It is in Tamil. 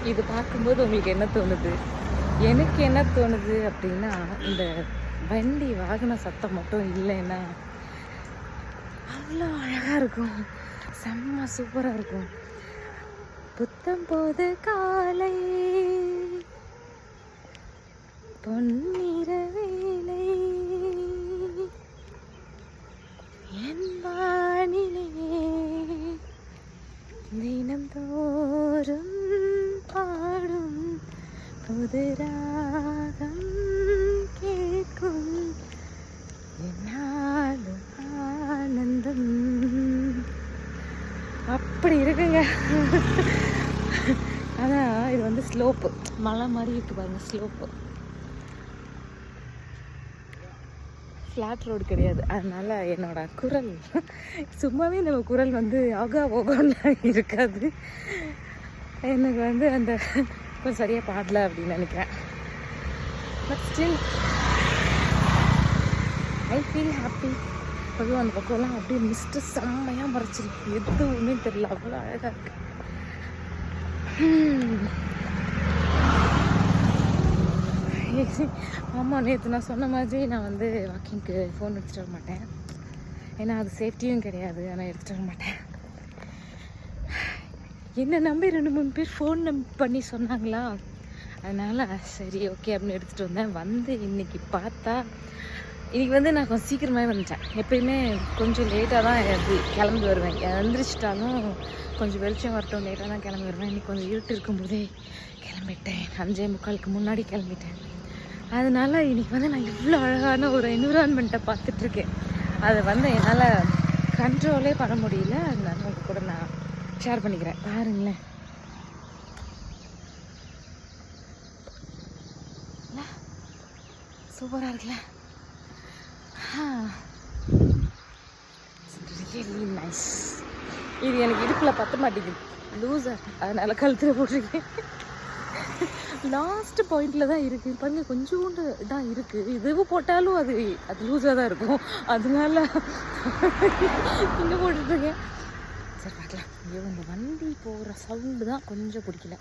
இது பார்க்கும்போது உங்களுக்கு என்ன தோணுது? எனக்கு என்ன தோணுது அப்படின்னா, இந்த வண்டி வாகன சத்தம் மட்டும் இல்லைன்னா அவ்வளோ அழகாக இருக்கும். செம்ம சூப்பராக இருக்கும். புத்தம் போது காலை பொன்னிற வேலை என் வானிலே தினம் தோறும் பாடும் புது ராகம் கேட்கும் என்னாலும் ஆனந்தம். அப்படி இருக்குங்க. அதான் இது வந்து ஸ்லோப்பு, மலை மாதிரி இருக்கு பாருங்க. ஸ்லோப்பு, ஃப்ளாட் ரோடு கிடையாது. அதனால என்னோட குரல் சும்மாவே நம்ம குரல் வந்து ஆகா ஓகோன்னு இருக்காது. எனக்கு வந்து அந்த கொஞ்சம் சரியாக பாடல அப்படின்னு நினைக்கிறேன். But still I feel happy. அதுவும் அந்த பக்கம்லாம் அப்படியே மிஸ்ட்டு செம்மையாக மறைச்சிருக்கு. எதுவுமே தெரியல, அவ்வளோ அழகாக இருக்கு. ஆமாம், நேற்று நான் சொன்ன மாதிரி நான் வந்து வாக்கிங்க்கு ஃபோன் எடுத்துகிட்டு வர மாட்டேன். ஏன்னா அது சேஃப்டியும் கிடையாது. ஆனால் எடுத்துகிட்டு வர மாட்டேன். என்னை நம்பி 2-3 பேர் ஃபோன் பண்ணி சொன்னாங்களா, அதனால் சரி ஓகே அப்படின்னு எடுத்துகிட்டு வந்தேன். வந்து இன்றைக்கி பார்த்தா, இன்றைக்கி வந்து நான் கொஞ்சம் சீக்கிரமாகவே வந்துட்டேன். எப்பயுமே கொஞ்சம் லேட்டாக தான் கிளம்பி வருவேன். எழுந்திரிச்சிட்டாலும் கொஞ்சம் வெளிச்சம் வரட்டும், லேட்டாக தான் கிளம்பி வருவேன். இன்றைக்கி கொஞ்சம் இருட்டு இருக்கும்போதே கிளம்பிட்டேன். 5:45 முன்னாடி கிளம்பிட்டேன். அதனால் இன்றைக்கி வந்து நான் இவ்வளோ அழகான ஒரு என்விரான்மெண்ட்டை பார்த்துட்ருக்கேன். அதை வந்து என்னால் கண்ட்ரோலே பண்ண முடியல. அதனால உங்கள் கூட நான் ஷேர் பண்ணிக்கிறேன். பாருங்களேன், சூப்பராக இருக்குல்ல? Really nice. இது எனக்கு இடுப்பில் பற்ற மாட்டேங்குது, லூஸர். அதனால் கழுத்தில் போட்டிருக்கேன். லாஸ்ட் பாயிண்டில் தான் இருக்குது பாருங்க, கொஞ்சோண்டு தான் இருக்குது. இதுவும் போட்டாலும் அது லூஸாக தான் இருக்கும். அதனால இங்கே போட்டுட்ருக்கேன். சரி பார்க்கலாம். ஐயோ, இந்த வண்டி போகிற சவுண்டு தான் கொஞ்சம் பிடிக்கல.